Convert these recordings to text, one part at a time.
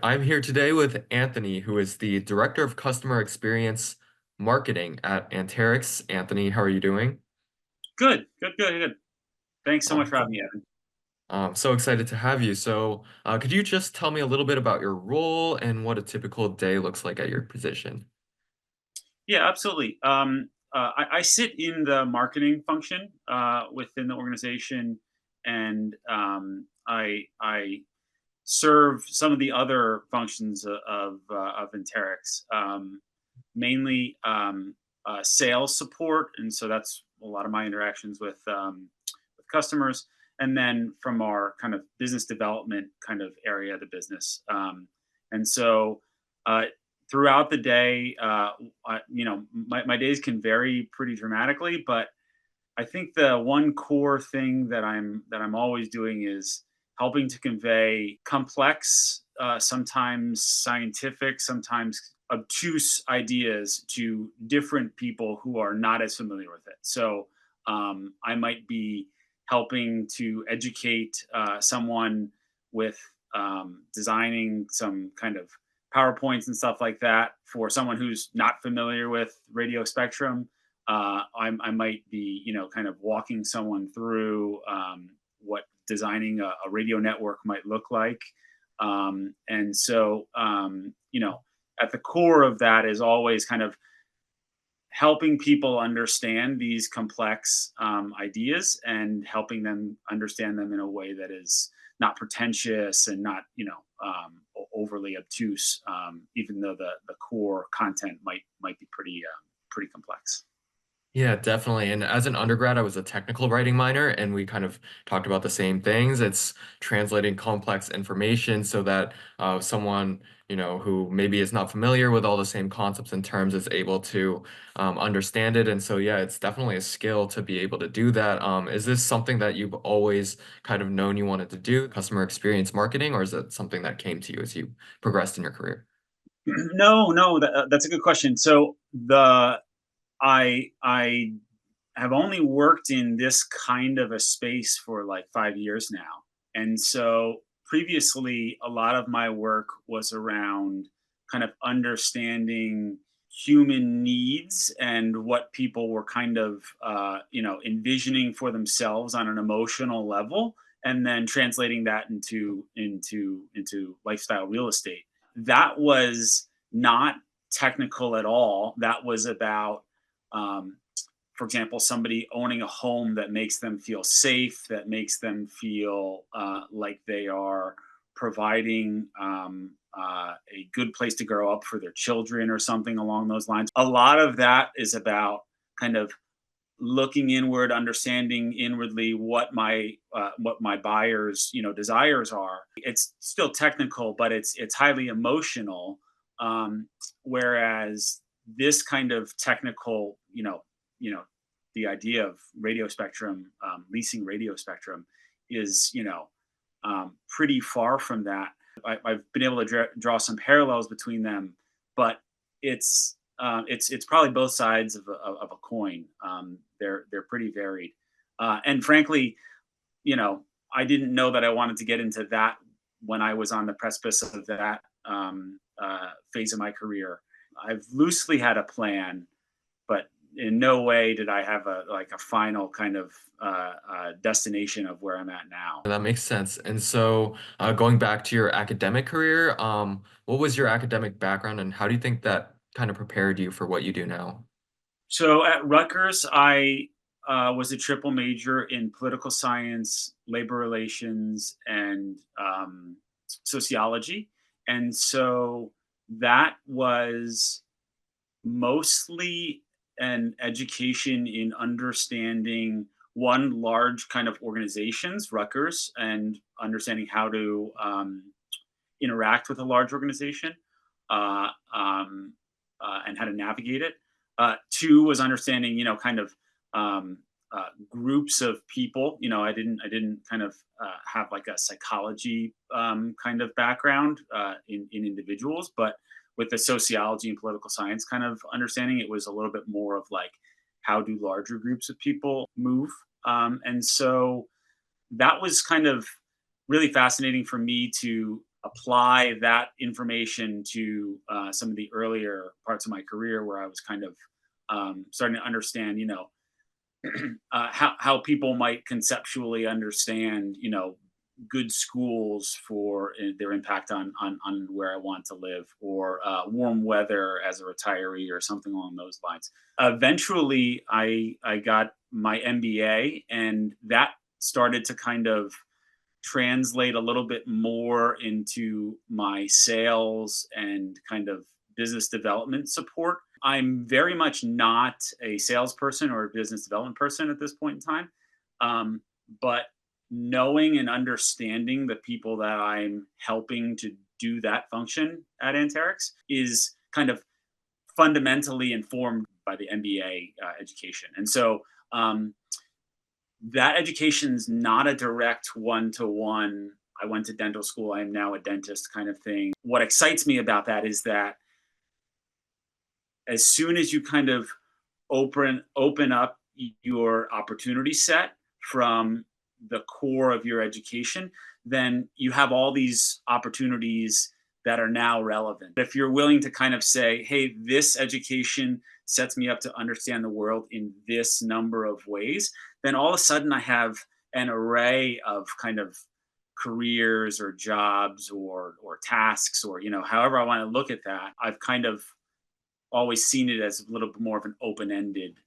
I'm here today with Anthony, who is the Director of Customer Experience Marketing at Anterix. Anthony, how are you doing? Good, good, good, good. Thanks so much for Awesome. having me, Evan. I'm so excited to have you. Could you just tell me a little bit about your role and what a typical day looks like at your position? Yeah, absolutely. I sit in the marketing function within the organization, and I serve some of the other functions of Anterix, mainly sales support, and so that's a lot of my interactions with customers, and then from our kind of business development kind of area of the business, and so. Uh, Throughout the day, my days can vary pretty dramatically, but I think the one core thing that I'm always doing is helping to convey complex, sometimes scientific, sometimes obtuse ideas to different people who are not as familiar with it. So I might be helping to educate someone with designing some kind of PowerPoints and stuff like that for someone who's not familiar with radio spectrum. I might be, kind of walking someone through what designing a radio network might look like. And so, at the core of that is always kind of helping people understand these complex ideas and helping them understand them in a way that is not pretentious and not, overly obtuse, even though the core content might be pretty complex. Yeah, definitely. And as an undergrad, I was a technical writing minor, and we kind of talked about the same things. It's translating complex information so that someone, who maybe is not familiar with all the same concepts and terms is able to understand it. And so, yeah, it's definitely a skill to be able to do that. Is this something that you've always kind of known you wanted to do, customer experience marketing, or is it something that came to you as you progressed in your career? No, no, that's a good question. So I have only worked in this kind of a space for like 5 years now, and so previously a lot of my work was around kind of understanding human needs and what people were kind of envisioning for themselves on an emotional level, and then translating that into lifestyle real estate. That was not technical at all. That was about, um, for example, somebody owning a home that makes them feel safe, that makes them feel like they are providing a good place to grow up for their children or something along those lines. A lot of that is about kind of looking inward, understanding inwardly what my buyers desires are. It's still technical, but it's highly emotional. Um, Whereas this kind of technical, you know, the idea of radio spectrum, leasing radio spectrum, is pretty far from that. I've been able to draw some parallels between them, but it's probably both sides of a coin. They're pretty varied, and frankly, you know, I didn't know that I wanted to get into that when I was on the precipice of that phase of my career. I've loosely had a plan, but in no way did I have a final kind of destination of where I'm at now. That makes sense. And so, going back to your academic career, what was your academic background and how do you think that kind of prepared you for what you do now? So at Rutgers, I was a triple major in political science, labor relations, and sociology. And so that was mostly an education in understanding one large kind of organizations, Rutgers, and understanding how to interact with a large organization, uh, um, and how to navigate it. Two was understanding, kind of groups of people. I didn't kind of have like a psychology kind of background in individuals, but with the sociology and political science kind of understanding, it was a little bit more of like how do larger groups of people move, and so that was kind of really fascinating for me to apply that information to some of the earlier parts of my career where I was kind of starting to understand, how people might conceptually understand, good schools for their impact on where I want to live, or warm weather as a retiree, or something along those lines. Eventually, I got my MBA, and that started to kind of translate a little bit more into my sales and kind of business development support. I'm very much not a salesperson or a business development person at this point in time. But knowing and understanding the people that I'm helping to do that function at Anterix is kind of fundamentally informed by the MBA education. And so that education's not a direct one-to-one. I went to dental school, I am now a dentist kind of thing. What excites me about that is that as soon as you kind of open up your opportunity set from the core of your education, then you have all these opportunities that are now relevant. If you're willing to kind of say, hey, this education sets me up to understand the world in this number of ways, then all of a sudden I have an array of kind of careers or jobs or tasks, or however I want to look at that. I've kind of always seen it as a little bit more of an open-ended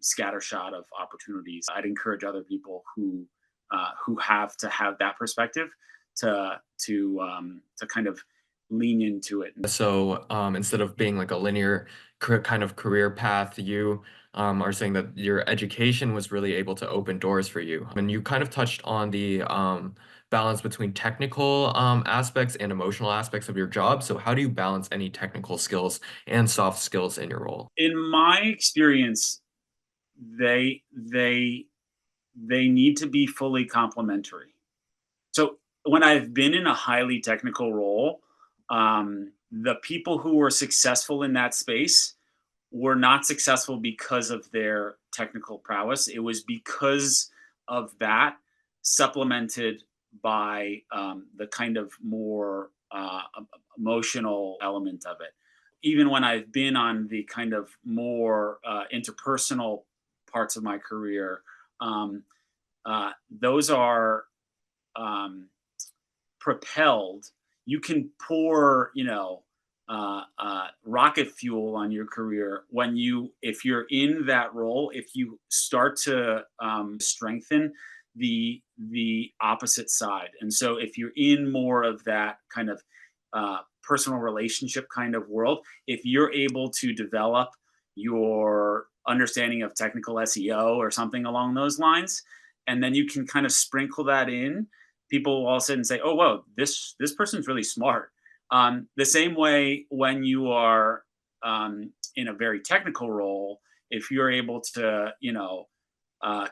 scattershot of opportunities. I'd encourage other people who have to have that perspective to kind of lean into it. So instead of being like a linear kind of career path, you are saying that your education was really able to open doors for you. And you kind of touched on the balance between technical aspects and emotional aspects of your job. So how do you balance any technical skills and soft skills in your role? In my experience, they need to be fully complementary. So when I've been in a highly technical role, the people who were successful in that space were not successful because of their technical prowess. It was because of that, supplemented by the kind of more emotional element of it. Even when I've been on the kind of more interpersonal parts of my career, um, those are um, propelled. You can pour, rocket fuel on your career if you're in that role, if you start to strengthen the opposite side. And so if you're in more of that kind of personal relationship kind of world, if you're able to develop your understanding of technical SEO or something along those lines, and then you can kind of sprinkle that in, people will all of a sudden say, "Oh, whoa, this person's really smart." The same way when you are in a very technical role, if you're able to,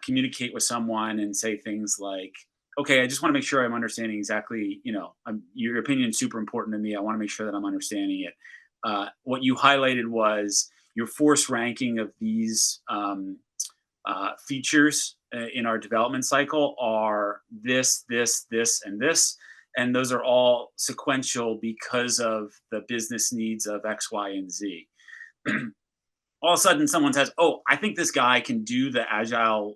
communicate with someone and say things like, "Okay, I just want to make sure I'm understanding exactly, your opinion is super important to me. I want to make sure that I'm understanding it." What you highlighted was your force ranking of these features in our development cycle are this, and this. And those are all sequential because of the business needs of X, Y, and Z. All of a sudden, someone says, "Oh, I think this guy can do the agile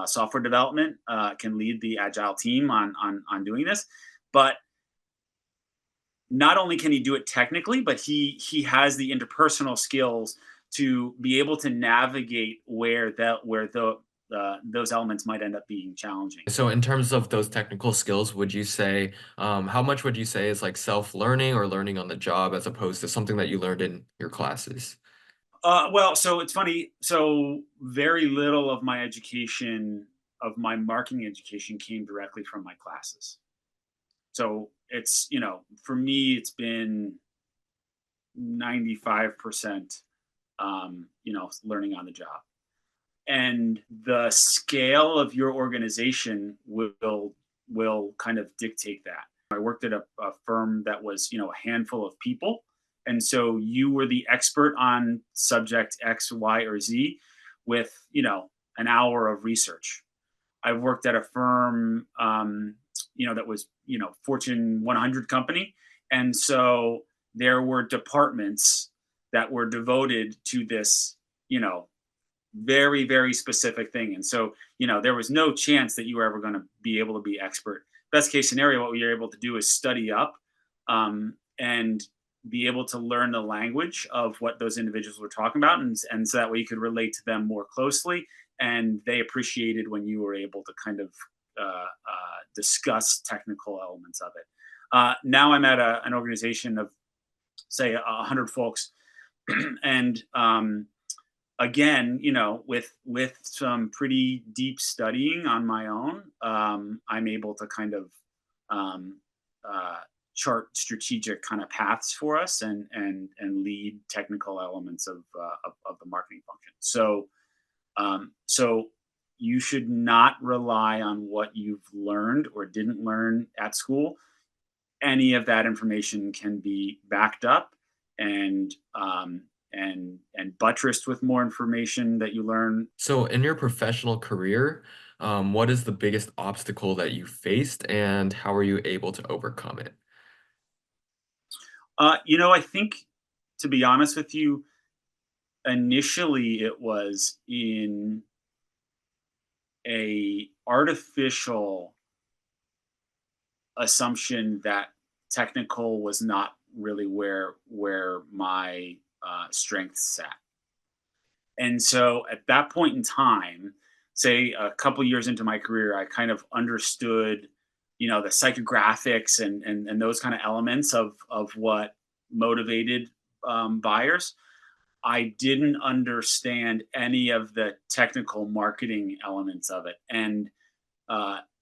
software development, can lead the agile team on doing this." But not only can he do it technically, but he has the interpersonal skills to be able to navigate where those elements might end up being challenging. So in terms of those technical skills, would you say, how much would you say is like self-learning or learning on the job as opposed to something that you learned in your classes? Well, so it's funny. So very little of my education, of my marketing education, came directly from my classes. So it's, for me, it's been 95%, learning on the job. And the scale of your organization will kind of dictate that. I worked at a firm that was, a handful of people, and so you were the expert on subject X, Y, or Z with, an hour of research. I've worked at a firm, that was, Fortune 100 company. And so there were departments that were devoted to this, you know, very, very specific thing. And so, there was no chance that you were ever going to be able to be expert. Best case scenario, what we were able to do is study up, and be able to learn the language of what those individuals were talking about. And so that way you could relate to them more closely. And they appreciated when you were able to kind of discuss technical elements of it. Now I'm at an organization of, say, 100 folks. And again, with some pretty deep studying on my own, I'm able to kind of um, chart strategic kind of paths for us, and lead technical elements of the marketing function. So you should not rely on what you've learned or didn't learn at school. Any of that information can be backed up and buttressed with more information that you learn. So, in your professional career, what is the biggest obstacle that you faced, and how are you able to overcome it? I think, to be honest with you, initially it was in a artificial assumption that technical was not really where my strengths sat. And so at that point in time, say a couple years into my career, I kind of understood, the psychographics and those kind of elements of what motivated buyers. I didn't understand any of the technical marketing elements of it. And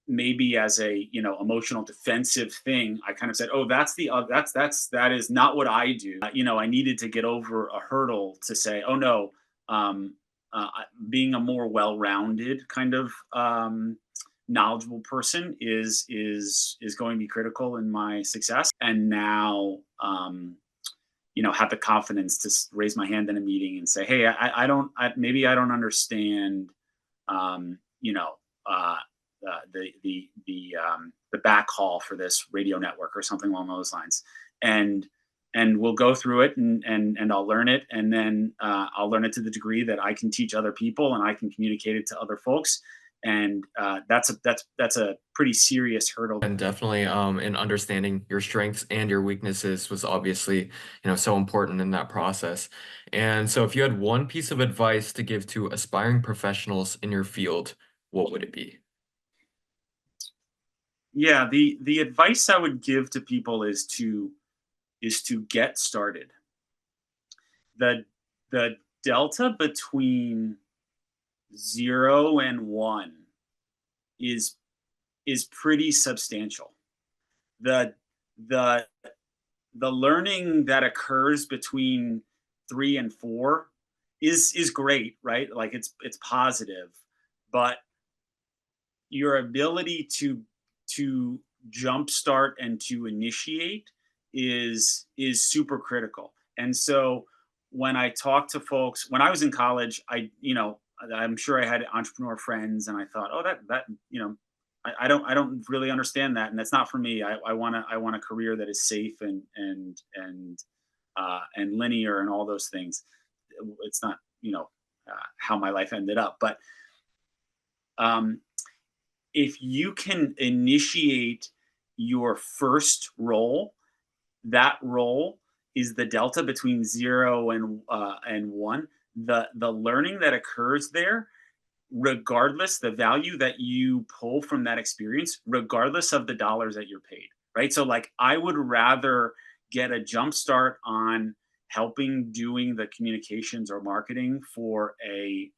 maybe as a, emotional defensive thing, I kind of said, "Oh, that is not what I do." I needed to get over a hurdle to say, "Oh no, being a more well-rounded kind of knowledgeable person is going to be critical in my success." And now, have the confidence to raise my hand in a meeting and say, "Hey, maybe I don't understand, um, you know, uh, the backhaul for this radio network or something along those lines," and we'll go through it, and I'll learn it, and then I'll learn it to the degree that I can teach other people and I can communicate it to other folks. And that's a pretty serious hurdle. And definitely, in understanding your strengths and your weaknesses was obviously, so important in that process. And so, if you had one piece of advice to give to aspiring professionals in your field, what would it be? Yeah, the advice I would give to people is to get started. The delta between 0 and 1 is pretty substantial. The the the learning that occurs between 3 and 4 is great, right? Like it's positive, but your ability to jumpstart and to initiate is super critical. And so when I talk to folks, when I was in college, I'm sure I had entrepreneur friends, and I thought, oh, that I don't really understand that, and that's not for me. I want a career that is safe and linear and all those things. It's not how my life ended up, but um, if you can initiate your first role, that role is the delta between 0 and 1. The learning that occurs there, regardless the value that you pull from that experience, regardless of the dollars that you're paid, right? So like I would rather get a jump start on helping doing the communications or marketing for a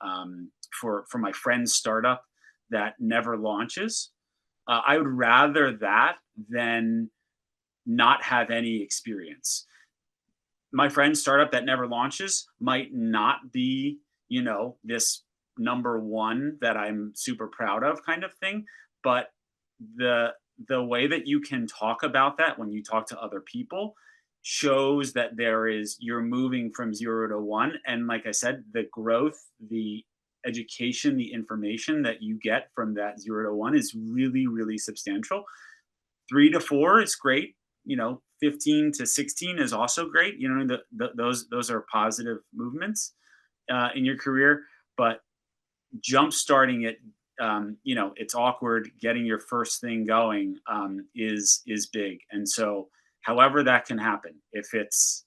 for my friend's startup that never launches. I would rather that than not have any experience. My friend's startup that never launches might not be, this number one that I'm super proud of kind of thing, but the the way that you can talk about that when you talk to other people shows that you're moving from 0 to 1. And like I said, the growth, the education, the information that you get from that 0 to 1 is really, really substantial. 3 to 4 is great. 15 to 16 is also great. Those are positive movements in your career, but jump starting it, it's awkward getting your first thing going, is big. And so however that can happen, if it's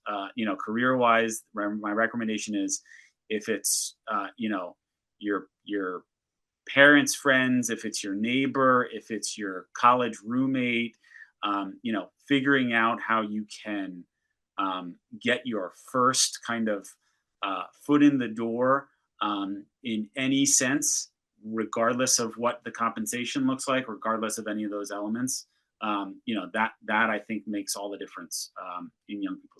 career wise, my recommendation is, if it's your parents, friends, if it's your neighbor, if it's your college roommate, figuring out how you can get your first kind of foot in the door, in any sense, regardless of what the compensation looks like, regardless of any of those elements. That I think makes all the difference in young people's